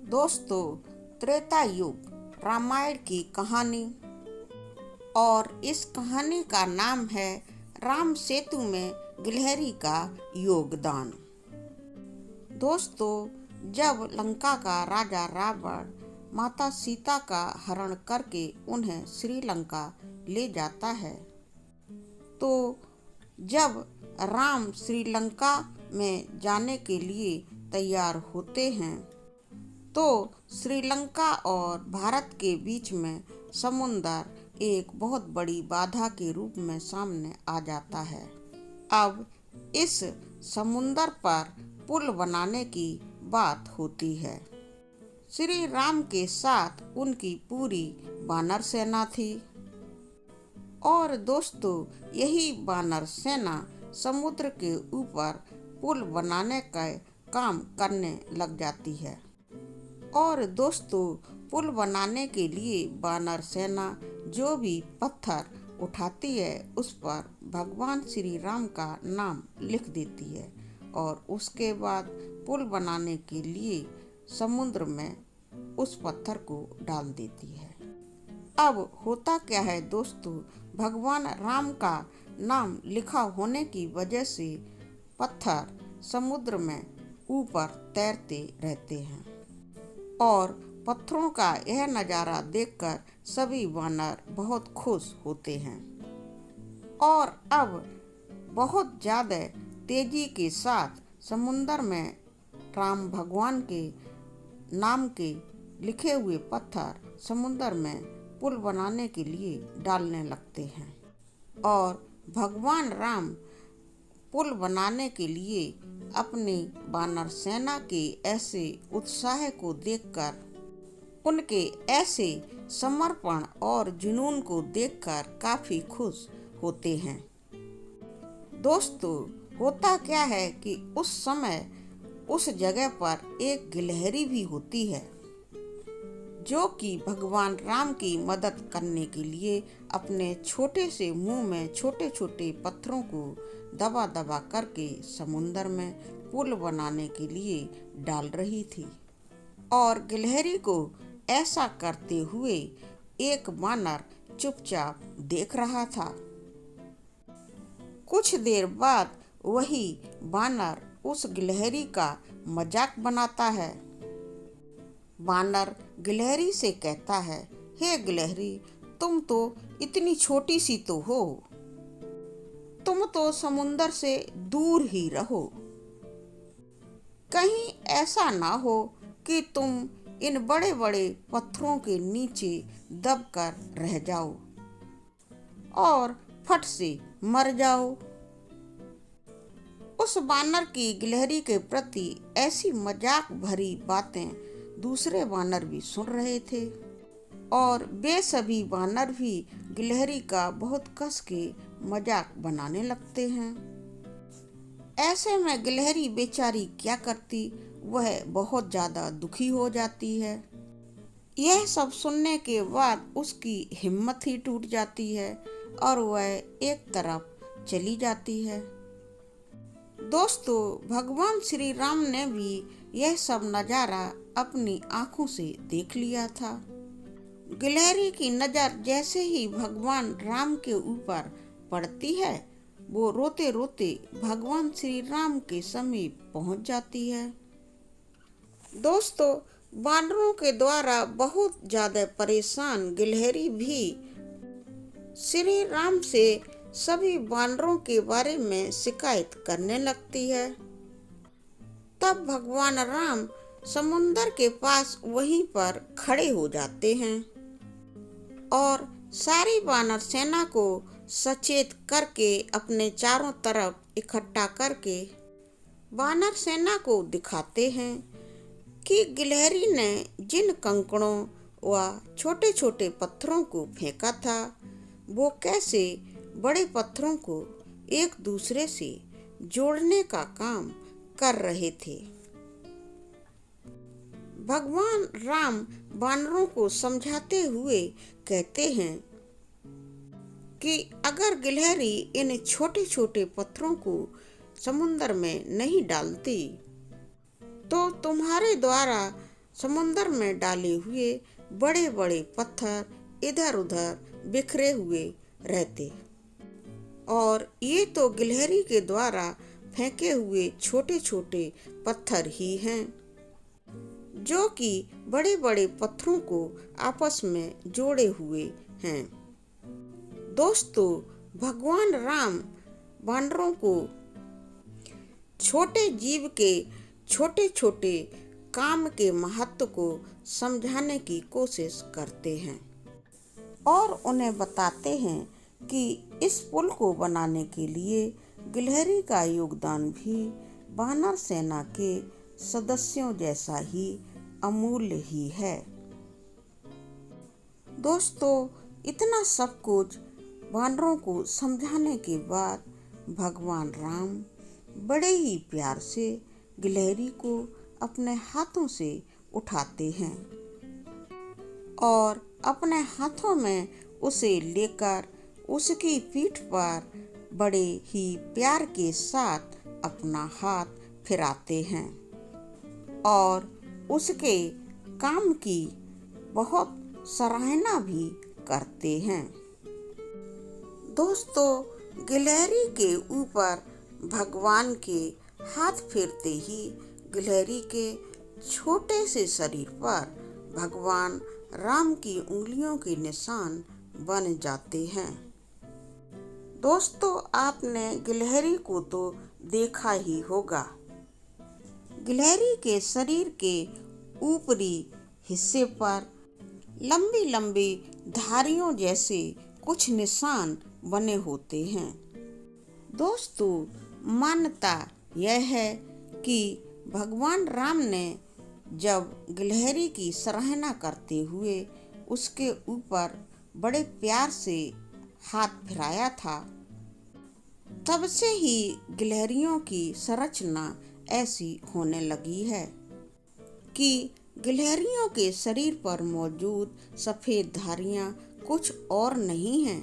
दोस्तों, त्रेता युग रामायण की कहानी। और इस कहानी का नाम है राम सेतु में गिलहरी का योगदान। दोस्तों, जब लंका का राजा रावण माता सीता का हरण करके उन्हें श्रीलंका ले जाता है, तो जब राम श्रीलंका में जाने के लिए तैयार होते हैं, तो श्रीलंका और भारत के बीच में समुंदर एक बहुत बड़ी बाधा के रूप में सामने आ जाता है। अब इस समुंदर पर पुल बनाने की बात होती है। श्री राम के साथ उनकी पूरी वानर सेना थी। और दोस्तों, यही वानर सेना समुद्र के ऊपर पुल बनाने का काम करने लग जाती है। और दोस्तों, पुल बनाने के लिए वानर सेना जो भी पत्थर उठाती है, उस पर भगवान श्री राम का नाम लिख देती है और उसके बाद पुल बनाने के लिए समुद्र में उस पत्थर को डाल देती है। अब होता क्या है दोस्तों, भगवान राम का नाम लिखा होने की वजह से पत्थर समुद्र में ऊपर तैरते रहते हैं। और पत्थरों का यह नज़ारा देखकर सभी वानर बहुत खुश होते हैं। और अब बहुत ज़्यादा तेजी के साथ समुद्र में राम भगवान के नाम के लिखे हुए पत्थर समुद्र में पुल बनाने के लिए डालने लगते हैं। और भगवान राम पुल बनाने के लिए अपनी वानर सेना के ऐसे उत्साह को देखकर, उनके ऐसे समर्पण और जुनून को देखकर काफी खुश होते हैं। दोस्तों, होता क्या है कि उस समय उस जगह पर एक गिलहरी भी होती है, जो कि भगवान राम की मदद करने के लिए अपने छोटे से मुंह में छोटे छोटे पत्थरों को दबा दबा करके समुंदर में पुल बनाने के लिए डाल रही थी। और गिलहरी को ऐसा करते हुए एक वानर चुपचाप देख रहा था। कुछ देर बाद वही वानर उस गिलहरी का मजाक बनाता है। वानर गिलहरी से कहता है, हे गिलहरी, तुम तो इतनी छोटी सी तो हो, तुम तो समुंदर से दूर ही रहो। कहीं ऐसा ना हो कि तुम इन बड़े बड़े पत्थरों के नीचे दबकर रह जाओ और फट से मर जाओ। उस वानर की गिलहरी के प्रति ऐसी मजाक भरी बातें दूसरे वानर भी सुन रहे थे। और वे सभी वानर भी गिलहरी का बहुत कस के मजाक बनाने लगते हैं। ऐसे में गिलहरी बेचारी क्या करती, वह बहुत ज़्यादा दुखी हो जाती है। यह सब सुनने के बाद उसकी हिम्मत ही टूट जाती है और वह एक तरफ चली जाती है। दोस्तों, भगवान श्री राम ने भी यह सब नज़ारा अपनी आंखों से देख लिया था। गिलहरी की नज़र जैसे ही भगवान राम के ऊपर पड़ती है, वो रोते रोते भगवान श्री राम के समीप पहुंच जाती है। दोस्तों, वानरों के द्वारा बहुत ज़्यादा परेशान गिलहरी भी श्री राम से सभी वानरों के बारे में शिकायत करने लगती है। तब भगवान राम समुंदर के पास वहीं पर खड़े हो जाते हैं और सारी वानर सेना को सचेत करके अपने चारों तरफ इकट्ठा करके वानर सेना को दिखाते हैं कि गिलहरी ने जिन कंकड़ों व छोटे छोटे पत्थरों को फेंका था, वो कैसे बड़े पत्थरों को एक दूसरे से जोड़ने का काम कर रहे थे। भगवान राम वानरों को समझाते हुए कहते हैं कि अगर गिलहरी इन छोटे छोटे पत्थरों को समुंदर में नहीं डालती, तो तुम्हारे द्वारा समुंदर में डाले हुए बड़े बड़े पत्थर इधर उधर बिखरे हुए रहते, और ये तो गिलहरी के द्वारा फेंके हुए छोटे छोटे पत्थर ही हैं, जो कि बड़े बड़े पत्थरों को आपस में जोड़े हुए हैं। दोस्तों, भगवान राम वानरों को छोटे जीव के छोटे छोटे काम के महत्व को समझाने की कोशिश करते हैं और उन्हें बताते हैं कि इस पुल को बनाने के लिए गिलहरी का योगदान भी वानर सेना के सदस्यों जैसा ही अमूल्य ही है। दोस्तों, इतना सब कुछ वानरों को समझाने के बाद भगवान राम बड़े ही प्यार से गिलहरी को अपने हाथों से उठाते हैं और अपने हाथों में उसे लेकर उसकी पीठ पर बड़े ही प्यार के साथ अपना हाथ फिराते हैं और उसके काम की बहुत सराहना भी करते हैं। दोस्तों, गिलहरी के ऊपर भगवान के हाथ फेरते ही गिलहरी के छोटे से शरीर पर भगवान राम की उंगलियों के निशान बन जाते हैं। दोस्तों, आपने गिलहरी को तो देखा ही होगा। गिलहरी के शरीर के ऊपरी हिस्से पर लंबी लंबी धारियों जैसे कुछ निशान बने होते हैं। दोस्तों, मान्यता यह है कि भगवान राम ने जब गिलहरी की सराहना करते हुए उसके ऊपर बड़े प्यार से हाथ फिराया था, तब से ही गिलहरियों की संरचना ऐसी होने लगी है कि गिलहरियों के शरीर पर मौजूद सफ़ेद धारियाँ कुछ और नहीं हैं,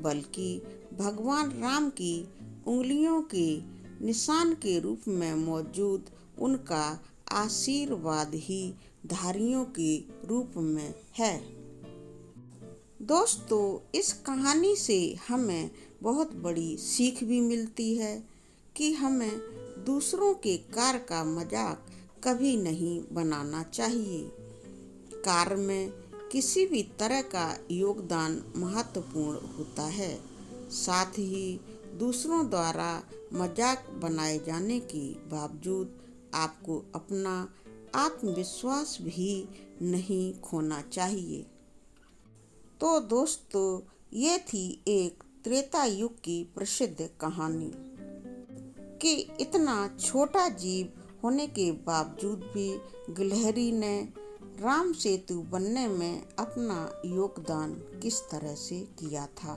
बल्कि भगवान राम की उंगलियों के निशान के रूप में मौजूद उनका आशीर्वाद ही धारियों के रूप में है। दोस्तों, इस कहानी से हमें बहुत बड़ी सीख भी मिलती है कि हमें दूसरों के कार्य का मजाक कभी नहीं बनाना चाहिए। कार्य में किसी भी तरह का योगदान महत्वपूर्ण होता है। साथ ही दूसरों द्वारा मजाक बनाए जाने के बावजूद आपको अपना आत्मविश्वास भी नहीं खोना चाहिए। तो दोस्तों, ये थी एक त्रेता युग की प्रसिद्ध कहानी कि इतना छोटा जीव होने के बावजूद भी गिलहरी ने राम सेतु बनने में अपना योगदान किस तरह से किया था।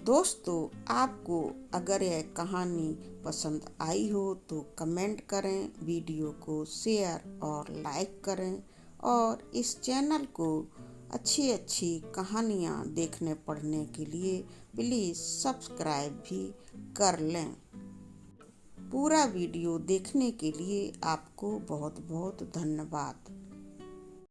दोस्तों, आपको अगर यह कहानी पसंद आई हो तो कमेंट करें, वीडियो को शेयर और लाइक करें और इस चैनल को अच्छी अच्छी कहानियाँ देखने पढ़ने के लिए प्लीज़ सब्सक्राइब भी कर लें। पूरा वीडियो देखने के लिए आपको बहुत बहुत धन्यवाद।